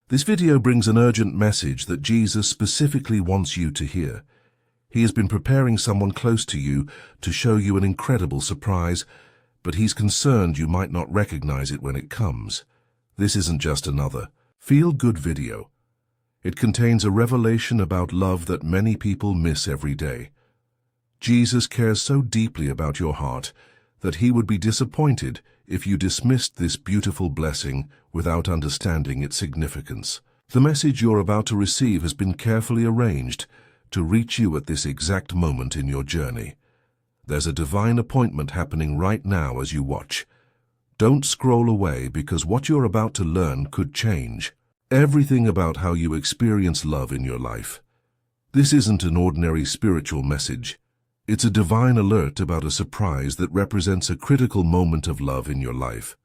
This video brings an urgent message that Jesus specifically wants you to hear. He has been preparing someone close to you to show you an incredible surprise, but he's concerned you might not recognize it when it comes. This isn't just another feel-good video. It contains a revelation about love that many people miss every day. Jesus cares so deeply about your heart that he would be disappointed if you dismissed this beautiful blessing without understanding its significance. The message you're about to receive has been carefully arranged to reach you at this exact moment in your journey. There's a divine appointment happening right now as you watch. Don't scroll away, because what you're about to learn could change everything about how you experience love in your life. This isn't an ordinary spiritual message. It's a divine alert about a surprise that represents a critical moment of love in your life.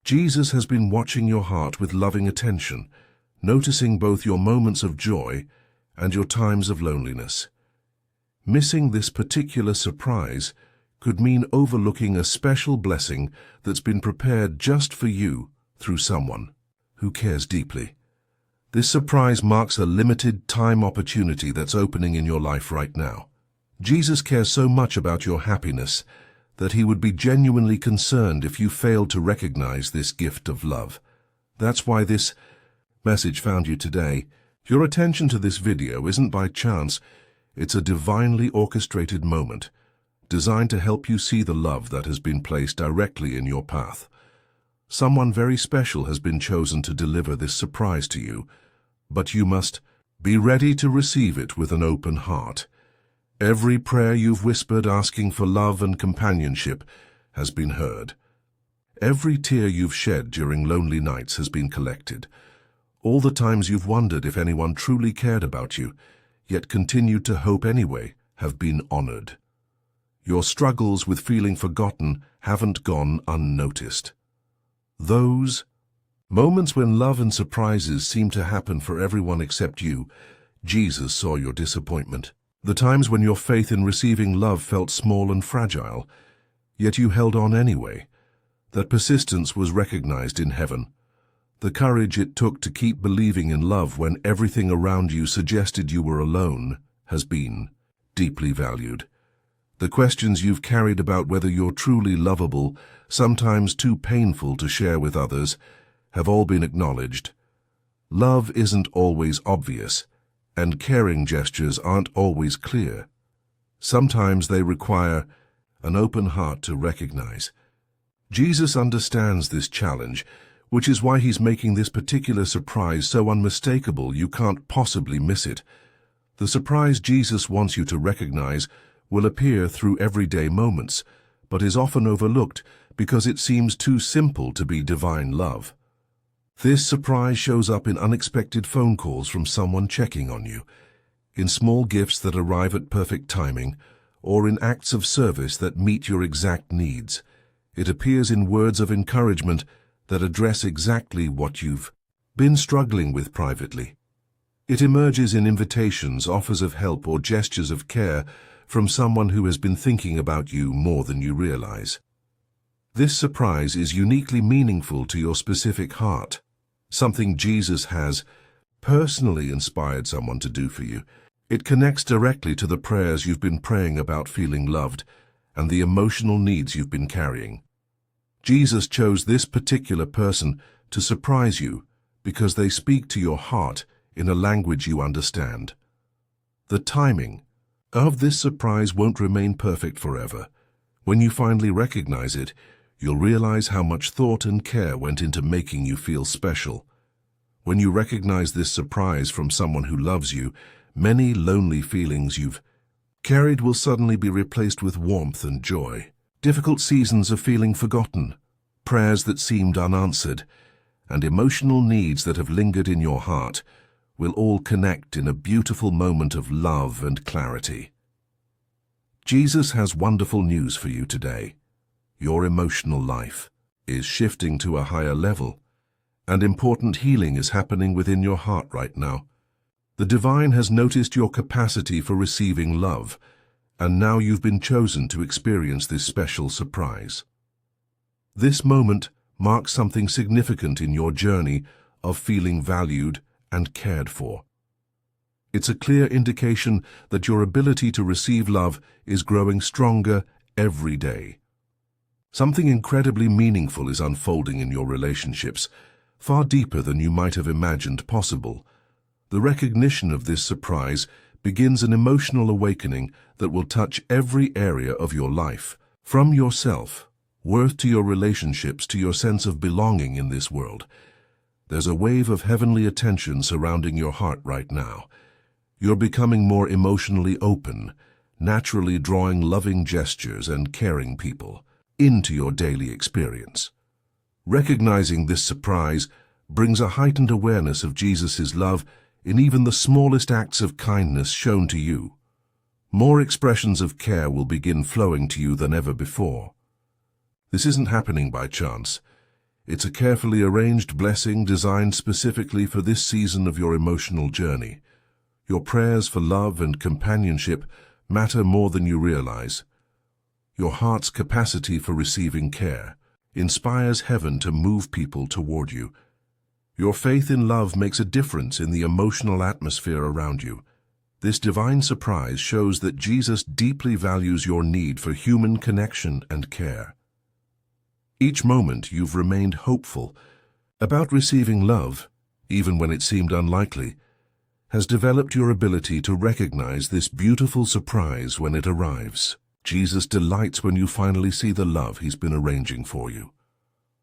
Jesus has been watching your heart with loving attention, noticing both your moments of joy and your times of loneliness. Missing this particular surprise could mean overlooking a special blessing that's been prepared just for you through someone who cares deeply. This surprise marks a limited time opportunity that's opening in your life right now. Jesus cares so much about your happiness that he would be genuinely concerned if you failed to recognize this gift of love. That's why this message found you today. Your attention to this video isn't by chance. It's a divinely orchestrated moment, designed to help you see the love that has been placed directly in your path. Someone very special has been chosen to deliver this surprise to you, but you must be ready to receive it with an open heart. Every prayer you've whispered asking for love and companionship has been heard. Every tear you've shed during lonely nights has been collected. All the times you've wondered if anyone truly cared about you, yet continued to hope anyway, have been honored. Your struggles with feeling forgotten haven't gone unnoticed. Those moments when love and surprises seem to happen for everyone except you, Jesus saw your disappointment. The times when your faith in receiving love felt small and fragile, yet you held on anyway. That persistence was recognized in heaven. The courage it took to keep believing in love when everything around you suggested you were alone has been deeply valued. The questions you've carried about whether you're truly lovable, sometimes too painful to share with others, have all been acknowledged. Love isn't always obvious, and caring gestures aren't always clear. Sometimes they require an open heart to recognize. Jesus understands this challenge, which is why he's making this particular surprise so unmistakable you can't possibly miss it. The surprise Jesus wants you to recognize will appear through everyday moments, but is often overlooked because it seems too simple to be divine love. This surprise shows up in unexpected phone calls from someone checking on you, in small gifts that arrive at perfect timing, or in acts of service that meet your exact needs. It appears in words of encouragement that address exactly what you've been struggling with privately. It emerges in invitations, offers of help, or gestures of care from someone who has been thinking about you more than you realize. This surprise is uniquely meaningful to your specific heart, something Jesus has personally inspired someone to do for you. It connects directly to the prayers you've been praying about feeling loved and the emotional needs you've been carrying. Jesus chose this particular person to surprise you because they speak to your heart in a language you understand. The timing of this surprise won't remain perfect forever. When you finally recognize it, you'll realize how much thought and care went into making you feel special. When you recognize this surprise from someone who loves you, many lonely feelings you've carried will suddenly be replaced with warmth and joy. Difficult seasons of feeling forgotten, prayers that seemed unanswered, and emotional needs that have lingered in your heart will all connect in a beautiful moment of love and clarity. Jesus has wonderful news for you today. Your emotional life is shifting to a higher level, and important healing is happening within your heart right now. The divine has noticed your capacity for receiving love, and now you've been chosen to experience this special surprise. This moment marks something significant in your journey of feeling valued and cared for. It's a clear indication that your ability to receive love is growing stronger every day. Something incredibly meaningful is unfolding in your relationships, far deeper than you might have imagined possible. The recognition of this surprise begins an emotional awakening that will touch every area of your life, from your self-worth to your relationships to your sense of belonging in this world. There's a wave of heavenly attention surrounding your heart right now. You're becoming more emotionally open, naturally drawing loving gestures and caring people into your daily experience. Recognizing this surprise brings a heightened awareness of Jesus' love in even the smallest acts of kindness shown to you. More expressions of care will begin flowing to you than ever before. This isn't happening by chance. It's a carefully arranged blessing designed specifically for this season of your emotional journey. Your prayers for love and companionship matter more than you realize. Your heart's capacity for receiving care inspires heaven to move people toward you. Your faith in love makes a difference in the emotional atmosphere around you. This divine surprise shows that Jesus deeply values your need for human connection and care. Each moment you've remained hopeful about receiving love, even when it seemed unlikely, has developed your ability to recognize this beautiful surprise when it arrives. Jesus delights when you finally see the love he's been arranging for you.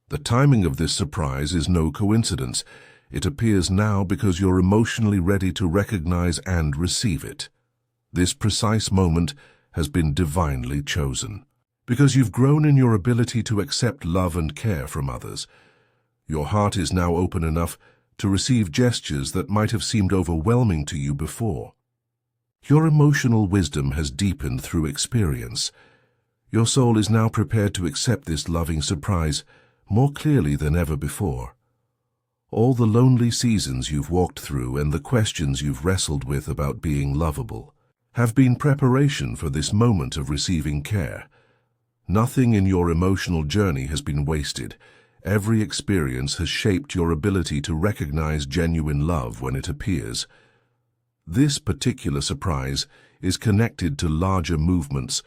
The timing of this surprise is no coincidence. It appears now because you're emotionally ready to recognize and receive it. This precise moment has been divinely chosen. Because you've grown in your ability to accept love and care from others, your heart is now open enough to receive gestures that might have seemed overwhelming to you before. Your emotional wisdom has deepened through experience. Your soul is now prepared to accept this loving surprise more clearly than ever before. All the lonely seasons you've walked through and the questions you've wrestled with about being lovable have been preparation for this moment of receiving care. Nothing in your emotional journey has been wasted. Every experience has shaped your ability to recognize genuine love when it appears. This particular surprise is connected to larger movements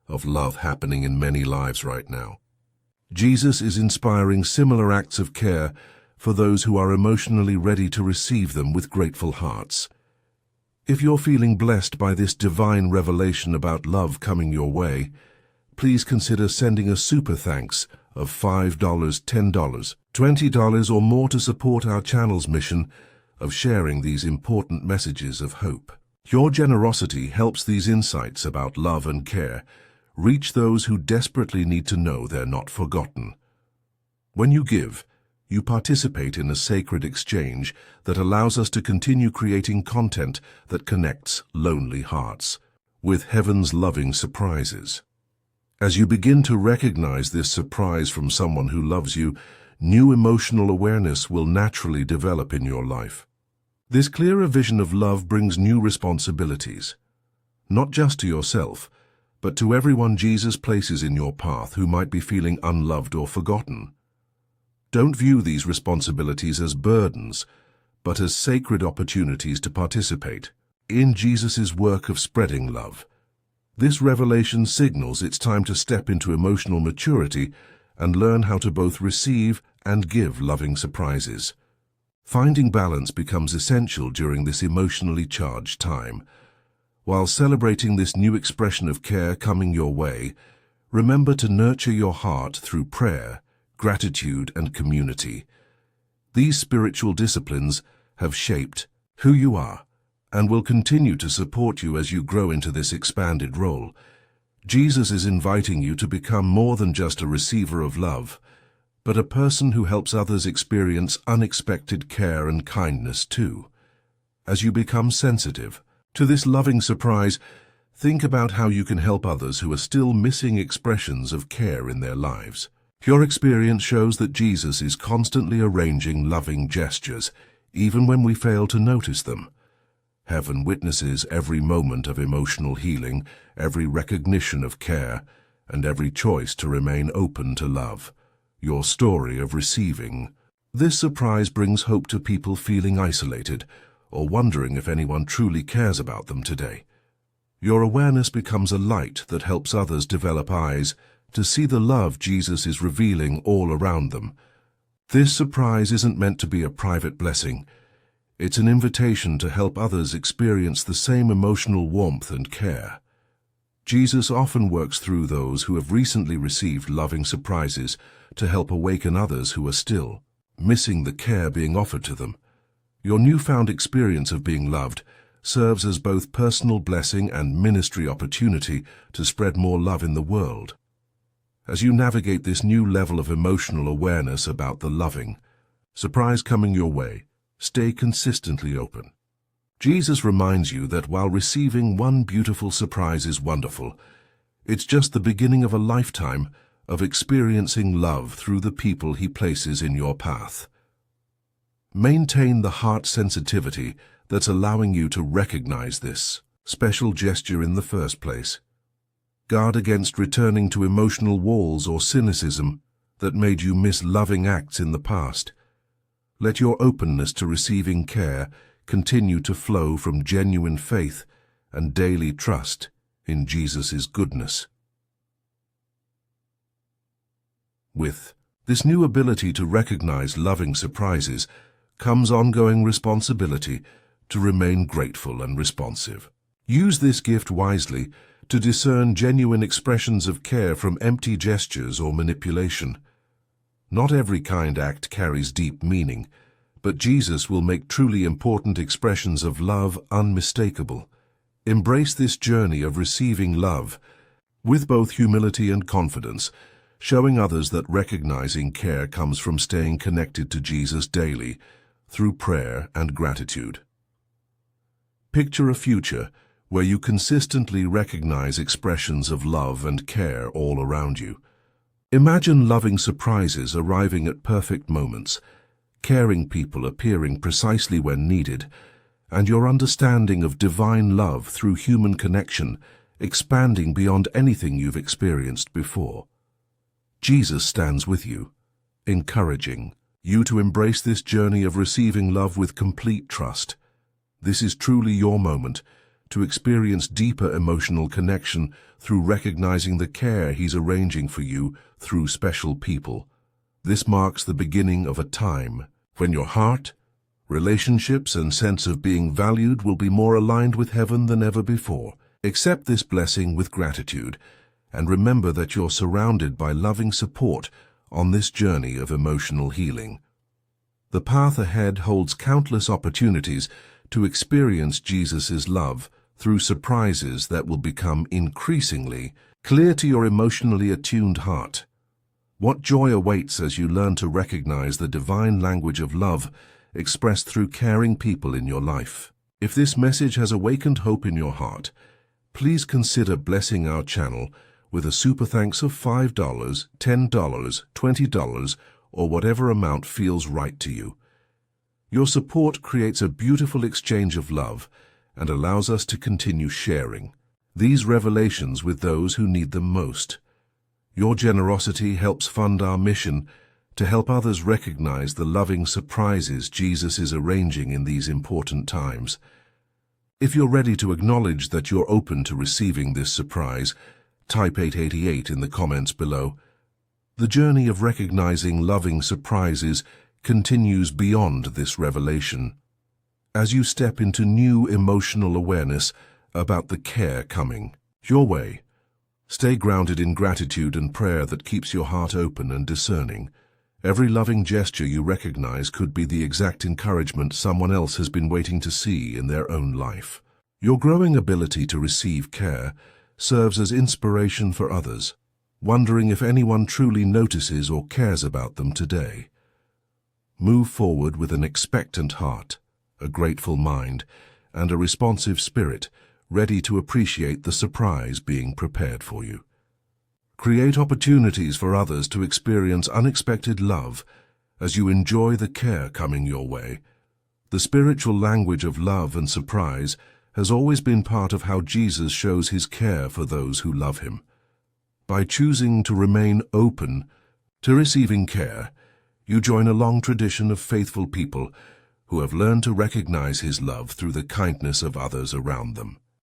of love happening in many lives right now. Jesus is inspiring similar acts of care for those who are emotionally ready to receive them with grateful hearts. If you're feeling blessed by this divine revelation about love coming your way, please consider sending a super thanks of $5, $10, $20 or more to support our channel's mission of sharing these important messages of hope. Your generosity helps these insights about love and care reach those who desperately need to know they're not forgotten. When you give, you participate in a sacred exchange that allows us to continue creating content that connects lonely hearts with heaven's loving surprises. As you begin to recognize this surprise from someone who loves you, new emotional awareness will naturally develop in your life. This clearer vision of love brings new responsibilities, not just to yourself, but to everyone Jesus places in your path who might be feeling unloved or forgotten. Don't view these responsibilities as burdens, but as sacred opportunities to participate in Jesus' work of spreading love. This revelation signals it's time to step into emotional maturity and learn how to both receive and give loving surprises. Finding balance becomes essential during this emotionally charged time. While celebrating this new expression of care coming your way, remember to nurture your heart through prayer, gratitude, and community. These spiritual disciplines have shaped who you are and will continue to support you as you grow into this expanded role. Jesus is inviting you to become more than just a receiver of love, but a person who helps others experience unexpected care and kindness too. As you become sensitive to this loving surprise, think about how you can help others who are still missing expressions of care in their lives. Your experience shows that Jesus is constantly arranging loving gestures, even when we fail to notice them. Heaven witnesses every moment of emotional healing, every recognition of care, and every choice to remain open to love. Your story of receiving This surprise brings hope to people feeling isolated or wondering if anyone truly cares about them today. Your awareness becomes a light that helps others develop eyes to see the love Jesus is revealing all around them. This surprise isn't meant to be a private blessing. It's an invitation to help others experience the same emotional warmth and care. Jesus often works through those who have recently received loving surprises to help awaken others who are still missing the care being offered to them. Your newfound experience of being loved serves as both personal blessing and ministry opportunity to spread more love in the world. As you navigate this new level of emotional awareness about the loving surprise coming your way, stay consistently open. Jesus reminds you that while receiving one beautiful surprise is wonderful, it's just the beginning of a lifetime of experiencing love through the people He places in your path. Maintain the heart sensitivity that's allowing you to recognize this special gesture in the first place. Guard against returning to emotional walls or cynicism that made you miss loving acts in the past. Let your openness to receiving care continue to flow from genuine faith and daily trust in Jesus' goodness. With this new ability to recognize loving surprises comes ongoing responsibility to remain grateful and responsive. Use this gift wisely to discern genuine expressions of care from empty gestures or manipulation. Not every kind act carries deep meaning, but Jesus will make truly important expressions of love unmistakable. Embrace this journey of receiving love with both humility and confidence, showing others that recognizing care comes from staying connected to Jesus daily through prayer and gratitude. Picture a future where you consistently recognize expressions of love and care all around you. Imagine loving surprises arriving at perfect moments, caring people appearing precisely when needed, and your understanding of divine love through human connection expanding beyond anything you've experienced before. Jesus stands with you, encouraging you to embrace this journey of receiving love with complete trust. This is truly your moment to experience deeper emotional connection through recognizing the care He's arranging for you through special people. This marks the beginning of a time when your heart, relationships, and sense of being valued will be more aligned with heaven than ever before. Accept this blessing with gratitude and remember that you're surrounded by loving support on this journey of emotional healing. The path ahead holds countless opportunities to experience Jesus' love through surprises that will become increasingly clear to your emotionally attuned heart. What joy awaits as you learn to recognize the divine language of love expressed through caring people in your life. If this message has awakened hope in your heart, please consider blessing our channel with a super thanks of $5, $10, $20, or whatever amount feels right to you. Your support creates a beautiful exchange of love and allows us to continue sharing these revelations with those who need them most. Your generosity helps fund our mission to help others recognize the loving surprises Jesus is arranging in these important times. If you're ready to acknowledge that you're open to receiving this surprise, type 888 in the comments below. The journey of recognizing loving surprises continues beyond this revelation. As you step into new emotional awareness about the care coming your way, stay grounded in gratitude and prayer that keeps your heart open and discerning. Every loving gesture you recognize could be the exact encouragement someone else has been waiting to see in their own life. Your growing ability to receive care serves as inspiration for others, wondering if anyone truly notices or cares about them today. Move forward with an expectant heart, a grateful mind, and a responsive spirit, ready to appreciate the surprise being prepared for you. Create opportunities for others to experience unexpected love as you enjoy the care coming your way. The spiritual language of love and surprise has always been part of how Jesus shows His care for those who love Him. By choosing to remain open to receiving care, You join a long tradition of faithful people who have learned to recognize His love through the kindness of others around them.